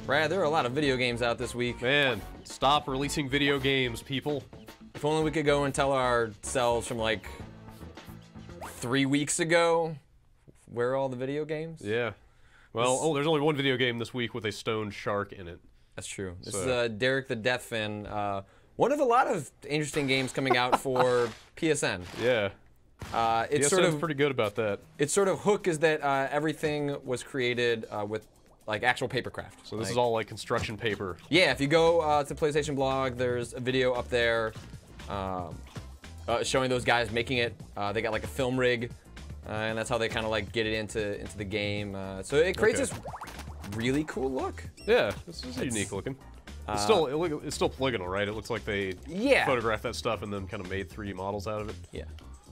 Brad, there are a lot of video games out this week. Man, stop releasing video games, people. If only we could go and tell ourselves from like 3 weeks ago where are all the video games. Yeah. Well, there's only one video game this week with a stoned shark in it. That's true. This is Derrick the Deathfin. One of a lot of interesting games coming out for PSN. Yeah. It's PSN's sort of pretty good about that. Its sort of hook is that everything was created with like actual papercraft. So this is all like construction paper. Yeah, if you go to PlayStation blog, there's a video up there showing those guys making it. They got like a film rig, and that's how they kind of like get it into the game. So it creates this really cool look. Yeah, this is unique looking. It's still polygonal, right? It looks like they photographed that stuff and then kind of made 3D models out of it. Yeah.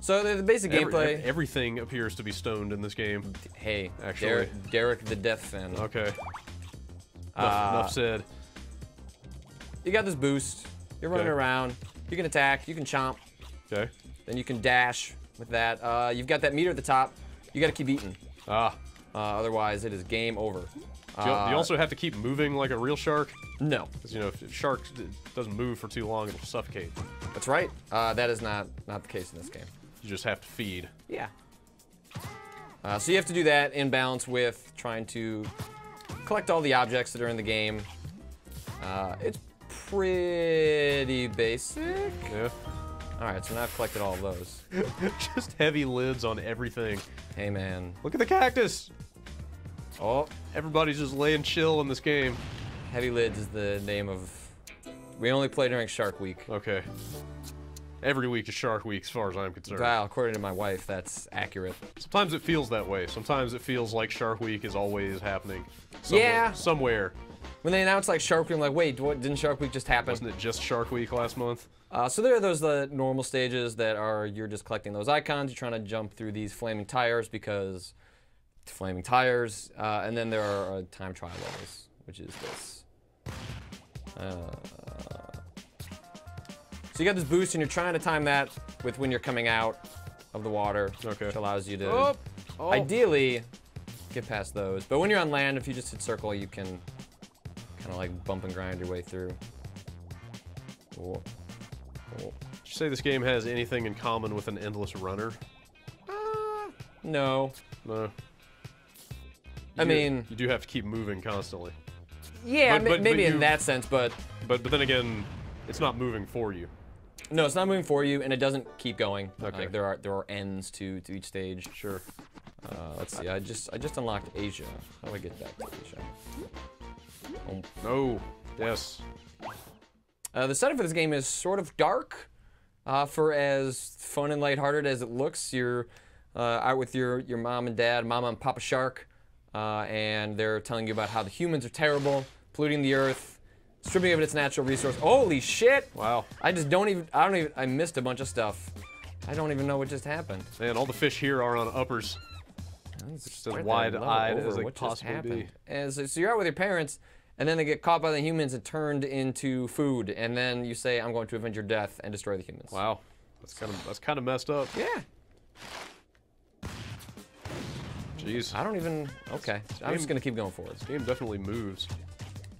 So the basic gameplay. Everything appears to be stoned in this game. Hey, actually, Derrick the Deathfin. Okay. Enough said. You got this boost. You're running around. You can attack. You can chomp. Okay. Then you can dash with that. You've got that meter at the top. You got to keep eating. Otherwise, it is game over. Do you also have to keep moving like a real shark? No. Because, you know, if a shark doesn't move for too long, it'll suffocate. That's right. That is not the case in this game. You just have to feed. Yeah. So you have to do that in balance with trying to collect all the objects that are in the game. It's pretty basic. Yeah. Alright, so now I've collected all of those. Just heavy lids on everything. Hey, man. Look at the cactus! Oh. Everybody's just laying chill in this game. Heavy lids is the name of... We only play during Shark Week. Okay. Every week is Shark Week, as far as I'm concerned. Wow, according to my wife, that's accurate. Sometimes it feels that way. Sometimes it feels like Shark Week is always happening. Somewhere, somewhere. When they announced like Shark Week, I'm like, wait, didn't Shark Week just happen? Wasn't it just Shark Week last month? So there are those normal stages that are you're just collecting those icons. You're trying to jump through these flaming tires because flaming tires, and then there are time trial levels, which is this. So you got this boost, and you're trying to time that with when you're coming out of the water, which allows you to ideally get past those. But when you're on land, if you just hit circle, you can kind of like bump and grind your way through. Cool. Would you say this game has anything in common with an endless runner? No. No. I mean, you do have to keep moving constantly. Yeah, maybe in that sense, but then again, it's not moving for you. No, it's not moving for you, and it doesn't keep going. Okay. Like there are ends to each stage. Sure. Let's see. I just unlocked Asia. How do I get that to Asia? Oh. No. Yes. The setup for this game is sort of dark. For as fun and lighthearted as it looks, you're out with your mom and dad, Mama and Papa Shark, and they're telling you about how the humans are terrible, polluting the earth, stripping of its natural resource. Holy shit! Wow. I missed a bunch of stuff. I don't even know what just happened. Man, all the fish here are on uppers. It's just as wide-eyed as they possibly be. And so you're out with your parents, and then they get caught by the humans and turned into food, and then you say, "I'm going to avenge your death and destroy the humans." Wow, that's kind of messed up. Yeah. Jeez. I don't even. Okay, I'm just gonna keep going forward. This game definitely moves.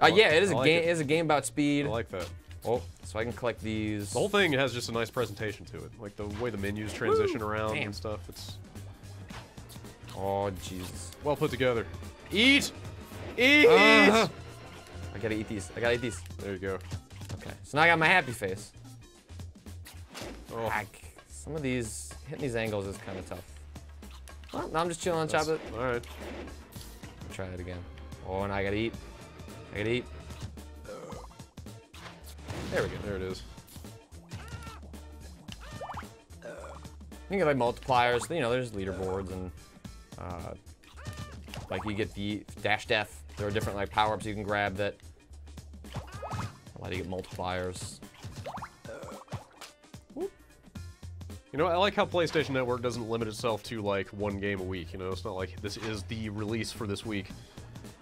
Yeah, it is a game. It is a game about speed. I like that. Oh, so I can collect these. The whole thing has just a nice presentation to it, like the way the menus transition around and stuff. It's. Oh Jesus. Well put together. Eat. Eat. I gotta eat these. There you go. Okay, so now I got my happy face. Oh. Some of these hitting these angles is kind of tough. Well, now I'm just chilling on top of it. All right. Try it again. Oh, and I gotta eat. There we go. There it is. You get like multipliers. You know, there's leaderboards and like you get the dash death. There are different like power-ups you can grab that allow you to get multipliers. You know, I like how PlayStation Network doesn't limit itself to like one game a week. You know, it's not like this is the release for this week,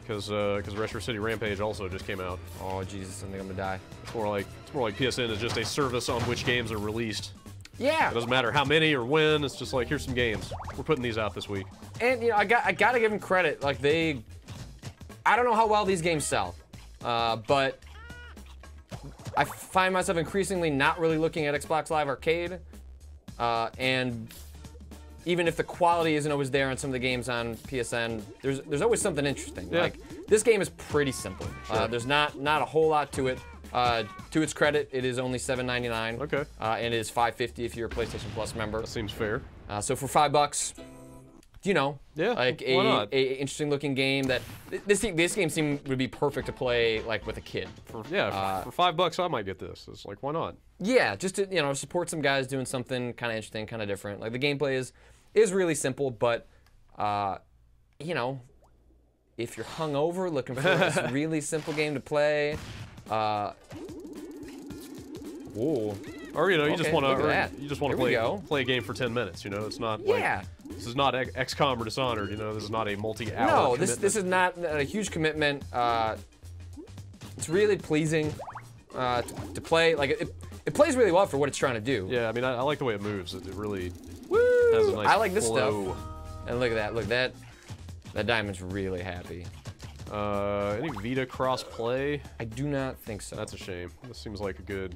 because Retro City Rampage also just came out. Oh Jesus, I think I'm gonna die. It's more like PSN is just a service on which games are released. Yeah. It doesn't matter how many or when. It's just like, here's some games. We're putting these out this week. And you know, I gotta give them credit. Like I don't know how well these games sell. but I find myself increasingly not really looking at Xbox Live Arcade, and even if the quality isn't always there on some of the games on PSN, there's always something interesting. Yeah. Like, this game is pretty simple. Sure. There's not a whole lot to it. To its credit, it is only $7.99. Okay. And it is $5.50 if you're a PlayStation Plus member. That seems fair. So for $5, you know, Yeah, like why not? a interesting looking game that this game seemed would be perfect to play like with a kid. For $5, I might get this. It's like, why not? Yeah, just to support some guys doing something kind of interesting, kind of different. Like the gameplay is really simple, but if you're hungover looking for this really simple game to play, whoa. Or you Okay, just want look at that. to play a game for 10 minutes. It's not like this is not XCOM or Dishonored. This is not a multi-hour. No, commitment. this is not a huge commitment. It's really pleasing to play. Like it plays really well for what it's trying to do. Yeah, I mean, I like the way it moves. It really Woo! has a nice I like this flow. stuff. And look at that. Look, that diamond's really happy. Any Vita cross-play? I do not think so. That's a shame. This seems like a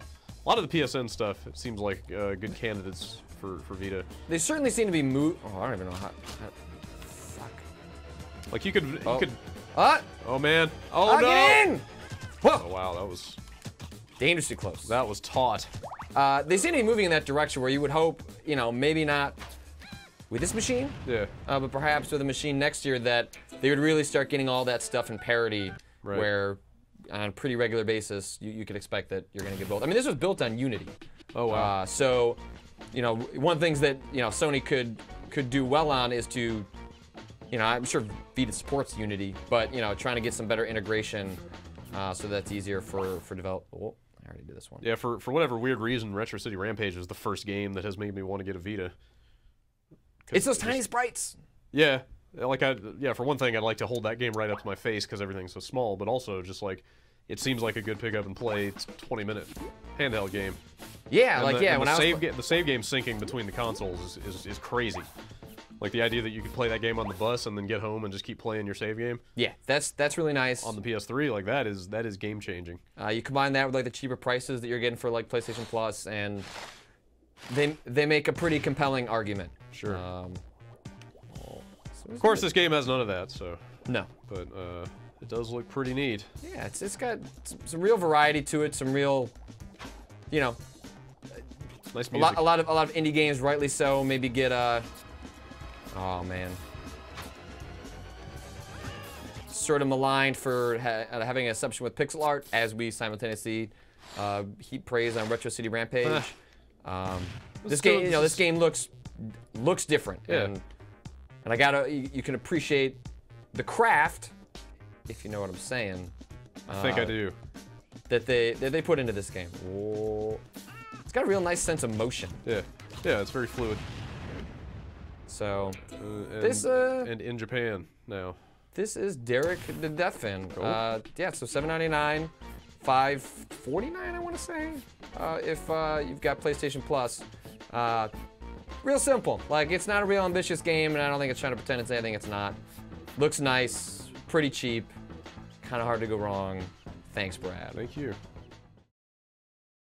lot of the PSN stuff. It seems like good candidates for Vita. They certainly seem to be Oh, I don't even know how. Fuck. Like you could. Oh man. Oh, no. Get in! Whoa! Oh wow, that was Dangerously close. That was taut. They seem to be moving in that direction where you would hope, maybe not with this machine, Yeah. but perhaps with a machine next year that they would really start getting all that stuff in parity, Right. where on a pretty regular basis you could expect that you're going to get both. I mean, this was built on Unity. Oh wow. So, one of the things that Sony could do well on is to, I'm sure Vita supports Unity, but trying to get some better integration, so that's easier for develop. Oh, I already did this one. Yeah, for whatever weird reason, Retro City Rampage is the first game that has made me want to get a Vita. It's those tiny sprites. Yeah, for one thing, I'd like to hold that game right up to my face because everything's so small, but also just like, it seems like a good pick up and play 20-minute handheld game. Yeah, And the save game syncing between the consoles is crazy. Like the idea that you could play that game on the bus and then get home and just keep playing your save game. Yeah, that's really nice. On the PS3, like that is game changing. You combine that with like the cheaper prices that you're getting for like PlayStation Plus, and they make a pretty compelling argument. Sure. Of course, this game has none of that, so. No. But it does look pretty neat. Yeah, it's got some real variety to it. Some real, nice music. a lot of indie games, rightly so. Maybe get oh man. Sort of maligned for having an assumption with pixel art, as we simultaneously heap praise on Retro City Rampage. This game, this game looks different, Yeah. and you can appreciate the craft, if you know what I'm saying. I think I do. That they put into this game. Whoa. It's got a real nice sense of motion. Yeah, it's very fluid. So and in Japan now. This is Derrick the Deathfin. Cool. Yeah, so $7.99, $5.49 I want to say, if you've got PlayStation Plus. Real simple. Like, it's not a real ambitious game, and I don't think it's trying to pretend it's anything it's not. Looks nice, pretty cheap, kind of hard to go wrong. Thanks, Brad. Thank you.